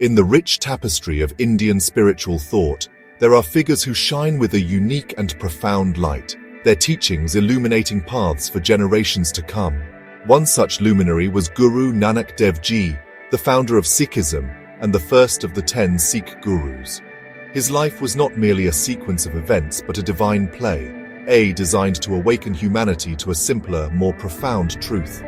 In the rich tapestry of Indian spiritual thought, there are figures who shine with a unique and profound light, their teachings illuminating paths for generations to come. One such luminary was Guru Nanak Dev Ji, the founder of Sikhism and the first of the 10 Sikh gurus. His life was not merely a sequence of events but a divine play, designed to awaken humanity to a simpler, more profound truth.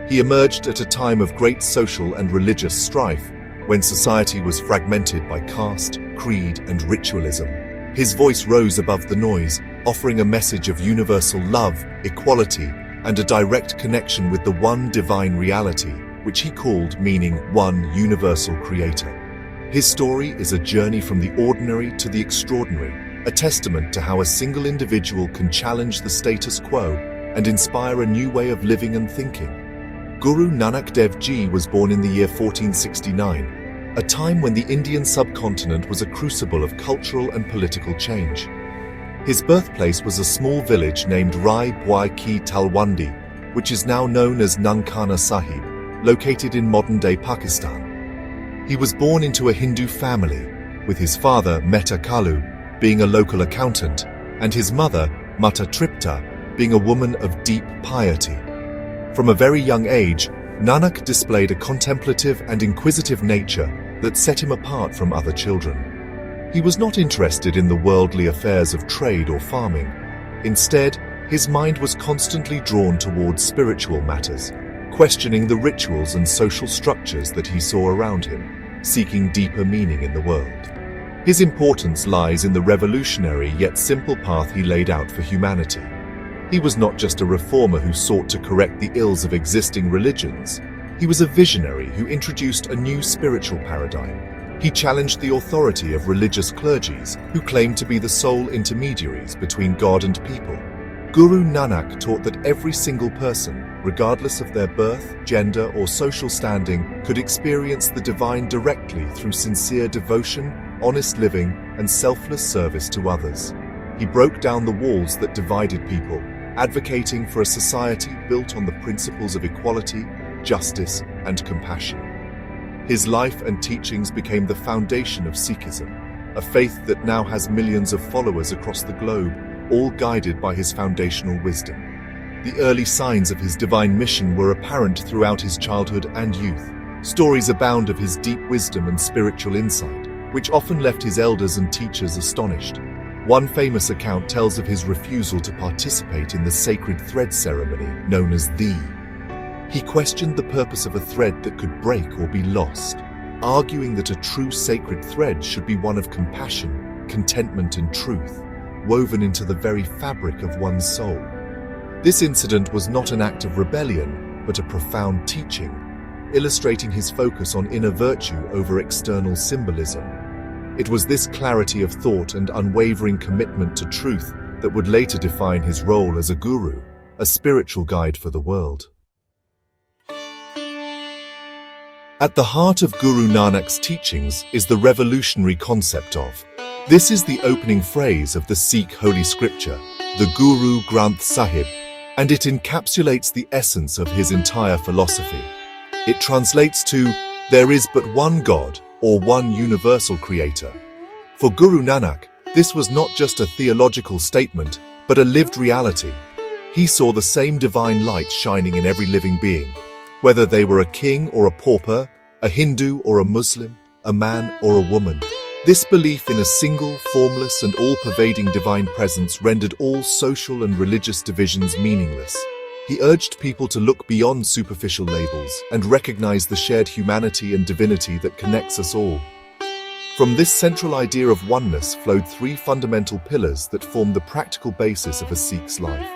He emerged at a time of great social and religious strife, when society was fragmented by caste, creed, and ritualism. His voice rose above the noise, offering a message of universal love, equality, and a direct connection with the one divine reality, which he called meaning one universal creator. His story is a journey from the ordinary to the extraordinary, a testament to how a single individual can challenge the status quo and inspire a new way of living and thinking. Guru Nanak Dev Ji was born in the year 1469, a time when the Indian subcontinent was a crucible of cultural and political change. His birthplace was a small village named Rai Bwai Ki Talwandi, which is now known as Nankana Sahib, located in modern-day Pakistan. He was born into a Hindu family, with his father, Mehta Kalu, being a local accountant, and his mother, Mata Tripta, being a woman of deep piety. From a very young age, Nanak displayed a contemplative and inquisitive nature that set him apart from other children. He was not interested in the worldly affairs of trade or farming. Instead, his mind was constantly drawn towards spiritual matters, questioning the rituals and social structures that he saw around him, seeking deeper meaning in the world. His importance lies in the revolutionary yet simple path he laid out for humanity. He was not just a reformer who sought to correct the ills of existing religions. He was a visionary who introduced a new spiritual paradigm. He challenged the authority of religious clergies who claimed to be the sole intermediaries between God and people. Guru Nanak taught that every single person, regardless of their birth, gender, or social standing, could experience the divine directly through sincere devotion, honest living, and selfless service to others. He broke down the walls that divided people, advocating for a society built on the principles of equality, justice, and compassion. His life and teachings became the foundation of Sikhism, a faith that now has millions of followers across the globe, all guided by his foundational wisdom. The early signs of his divine mission were apparent throughout his childhood and youth. Stories abound of his deep wisdom and spiritual insight, which often left his elders and teachers astonished. One famous account tells of his refusal to participate in the sacred thread ceremony known as the. He questioned the purpose of a thread that could break or be lost, arguing that a true sacred thread should be one of compassion, contentment, and truth, woven into the very fabric of one's soul. This incident was not an act of rebellion, but a profound teaching, illustrating his focus on inner virtue over external symbolism. It was this clarity of thought and unwavering commitment to truth that would later define his role as a guru, a spiritual guide for the world. At the heart of Guru Nanak's teachings is the revolutionary concept of. This is the opening phrase of the Sikh Holy Scripture, the Guru Granth Sahib, and it encapsulates the essence of his entire philosophy. It translates to, "There is but one God, or one universal creator." For Guru Nanak, this was not just a theological statement, but a lived reality. He saw the same divine light shining in every living being, whether they were a king or a pauper, a Hindu or a Muslim, a man or a woman. This belief in a single, formless, and all-pervading divine presence rendered all social and religious divisions meaningless. He urged people to look beyond superficial labels and recognize the shared humanity and divinity that connects us all. From this central idea of oneness flowed three fundamental pillars that form the practical basis of a Sikh's life.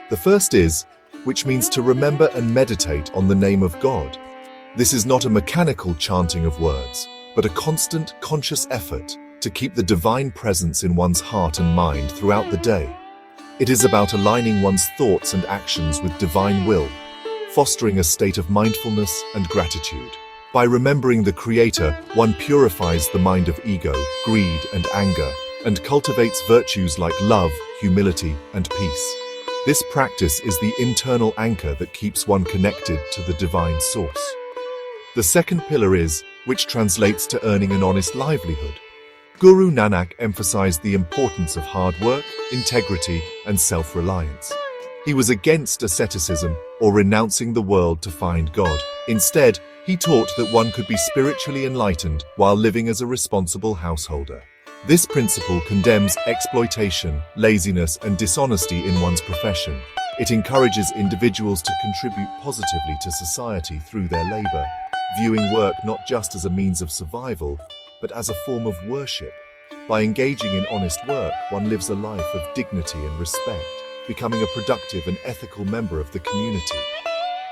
The first is, which means to remember and meditate on the name of God. This is not a mechanical chanting of words, but a constant, conscious effort to keep the divine presence in one's heart and mind throughout the day. It is about aligning one's thoughts and actions with divine will, fostering a state of mindfulness and gratitude. By remembering the Creator, one purifies the mind of ego, greed, and anger, and cultivates virtues like love, humility, and peace. This practice is the internal anchor that keeps one connected to the divine source. The second pillar is, which translates to earning an honest livelihood. Guru Nanak emphasized the importance of hard work, integrity, and self-reliance. He was against asceticism or renouncing the world to find God. Instead, he taught that one could be spiritually enlightened while living as a responsible householder. This principle condemns exploitation, laziness, and dishonesty in one's profession. It encourages individuals to contribute positively to society through their labor, viewing work not just as a means of survival, but as a form of worship. By engaging in honest work, one lives a life of dignity and respect, becoming a productive and ethical member of the community.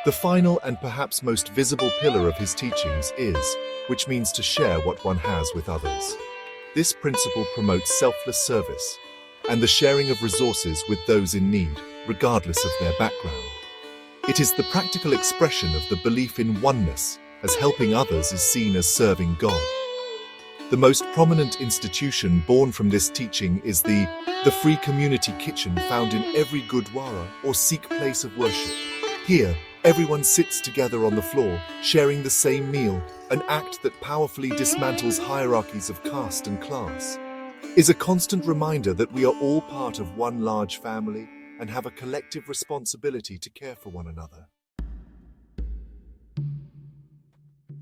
The final and perhaps most visible pillar of his teachings is, which means to share what one has with others. This principle promotes selfless service and the sharing of resources with those in need, regardless of their background. It is the practical expression of the belief in oneness, as helping others is seen as serving God. The most prominent institution born from this teaching is the free community kitchen found in every Gurdwara or Sikh place of worship. Here, everyone sits together on the floor, sharing the same meal, an act that powerfully dismantles hierarchies of caste and class. Is a constant reminder that we are all part of one large family and have a collective responsibility to care for one another.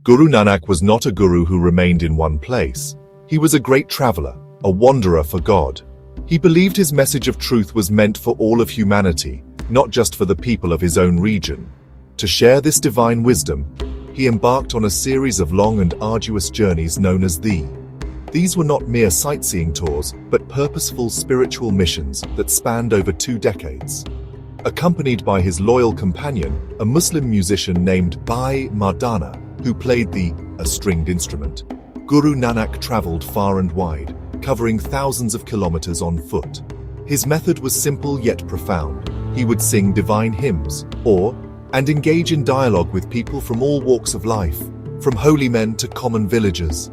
Guru Nanak was not a guru who remained in one place. He was a great traveler, a wanderer for God. He believed his message of truth was meant for all of humanity, not just for the people of his own region. To share this divine wisdom, he embarked on a series of long and arduous journeys known as These were not mere sightseeing tours, but purposeful spiritual missions that spanned over 2 decades. Accompanied by his loyal companion, a Muslim musician named Bhai Mardana, who played a stringed instrument, Guru Nanak traveled far and wide, covering thousands of kilometers on foot. His method was simple yet profound. He would sing divine hymns, and engage in dialogue with people from all walks of life, from holy men to common villagers.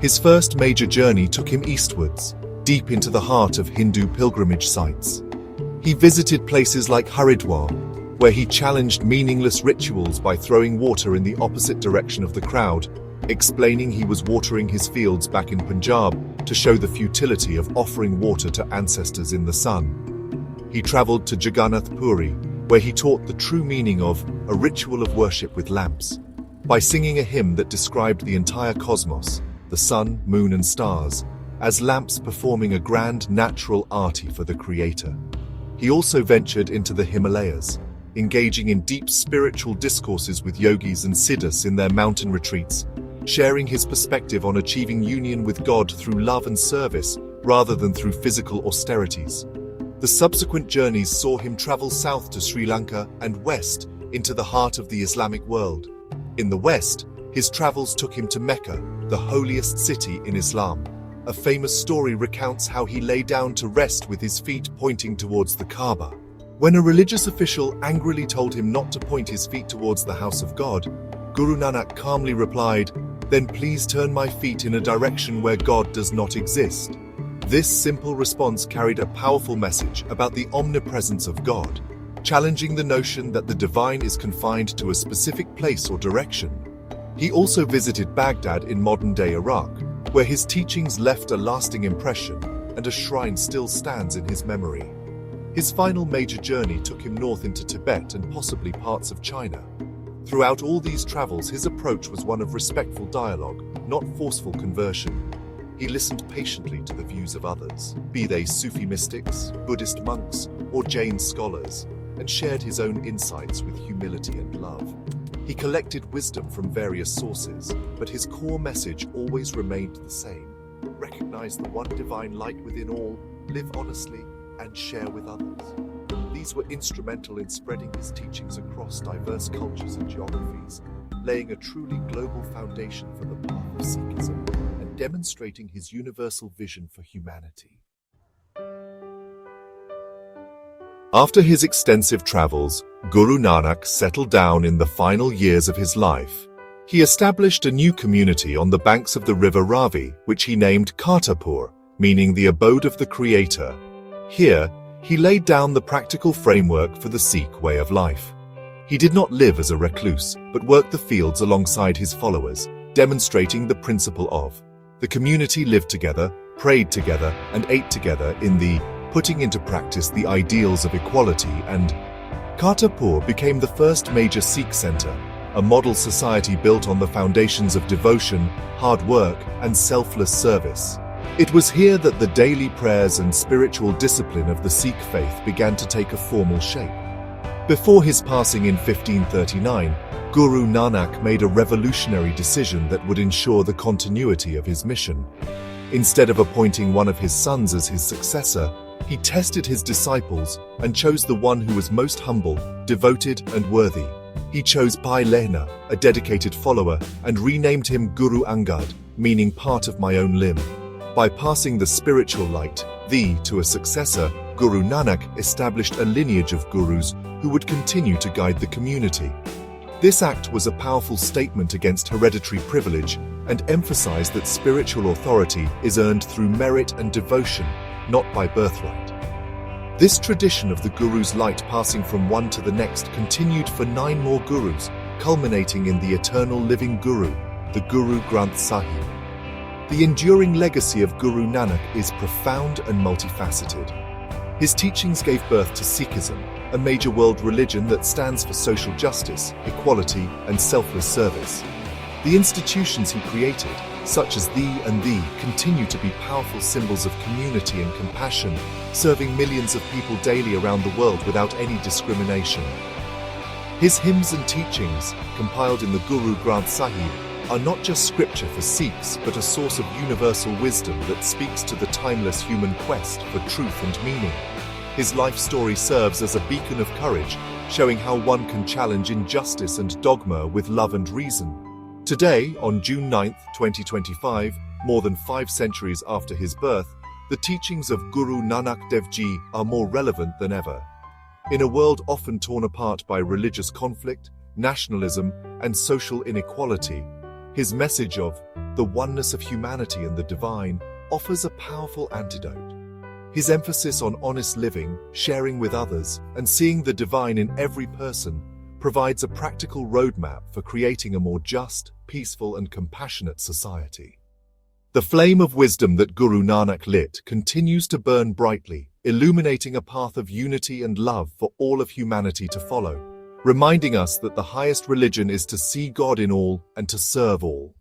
His first major journey took him eastwards, deep into the heart of Hindu pilgrimage sites. He visited places like Haridwar, where he challenged meaningless rituals by throwing water in the opposite direction of the crowd, explaining he was watering his fields back in Punjab to show the futility of offering water to ancestors in the sun. He traveled to Jagannath Puri, where he taught the true meaning of a ritual of worship with lamps, by singing a hymn that described the entire cosmos, the sun, moon and stars, as lamps performing a grand natural arti for the Creator. He also ventured into the Himalayas, engaging in deep spiritual discourses with yogis and siddhas in their mountain retreats, sharing his perspective on achieving union with God through love and service rather than through physical austerities. The subsequent journeys saw him travel south to Sri Lanka and west into the heart of the Islamic world. In the west, his travels took him to Mecca, the holiest city in Islam. A famous story recounts how he lay down to rest with his feet pointing towards the Kaaba. When a religious official angrily told him not to point his feet towards the house of God, Guru Nanak calmly replied, "Then please turn my feet in a direction where God does not exist." This simple response carried a powerful message about the omnipresence of God, challenging the notion that the divine is confined to a specific place or direction. He also visited Baghdad in modern-day Iraq, where his teachings left a lasting impression, and a shrine still stands in his memory. His final major journey took him north into Tibet and possibly parts of China. Throughout all these travels, his approach was one of respectful dialogue, not forceful conversion. He listened patiently to the views of others, be they Sufi mystics, Buddhist monks, or Jain scholars, and shared his own insights with humility and love. He collected wisdom from various sources, but his core message always remained the same: recognize the one divine light within all, live honestly, and share with others. These were instrumental in spreading his teachings across diverse cultures and geographies, laying a truly global foundation for the path of Sikhism and demonstrating his universal vision for humanity. After his extensive travels, Guru Nanak settled down in the final years of his life. He established a new community on the banks of the river Ravi, which he named Kartarpur, meaning the abode of the Creator. Here, he laid down the practical framework for the Sikh way of life. He did not live as a recluse, but worked the fields alongside his followers, demonstrating the principle of the community lived together, prayed together, and ate together in the putting into practice the ideals of equality, and Kartarpur became the first major Sikh center, a model society built on the foundations of devotion, hard work, and selfless service. It was here that the daily prayers and spiritual discipline of the Sikh faith began to take a formal shape. Before his passing in 1539, Guru Nanak made a revolutionary decision that would ensure the continuity of his mission. Instead of appointing one of his sons as his successor, he tested his disciples and chose the one who was most humble, devoted, and worthy. He chose Bhai Lehna, a dedicated follower, and renamed him Guru Angad, meaning part of my own limb. By passing the spiritual light, to a successor, Guru Nanak established a lineage of gurus who would continue to guide the community. This act was a powerful statement against hereditary privilege and emphasized that spiritual authority is earned through merit and devotion, not by birthright. This tradition of the Guru's light passing from one to the next continued for 9 more Gurus, culminating in the eternal living Guru, the Guru Granth Sahib. The enduring legacy of Guru Nanak is profound and multifaceted. His teachings gave birth to Sikhism, a major world religion that stands for social justice, equality, and selfless service. The institutions he created, such as Thee, continue to be powerful symbols of community and compassion, serving millions of people daily around the world without any discrimination. His hymns and teachings, compiled in the Guru Granth Sahib, are not just scripture for Sikhs but a source of universal wisdom that speaks to the timeless human quest for truth and meaning. His life story serves as a beacon of courage, showing how one can challenge injustice and dogma with love and reason. Today, on June 9, 2025, more than 5 centuries after his birth, the teachings of Guru Nanak Dev Ji are more relevant than ever. In a world often torn apart by religious conflict, nationalism, and social inequality, his message of the oneness of humanity and the divine offers a powerful antidote. His emphasis on honest living, sharing with others, and seeing the divine in every person provides a practical roadmap for creating a more just, peaceful, and compassionate society. The flame of wisdom that Guru Nanak lit continues to burn brightly, illuminating a path of unity and love for all of humanity to follow, reminding us that the highest religion is to see God in all and to serve all.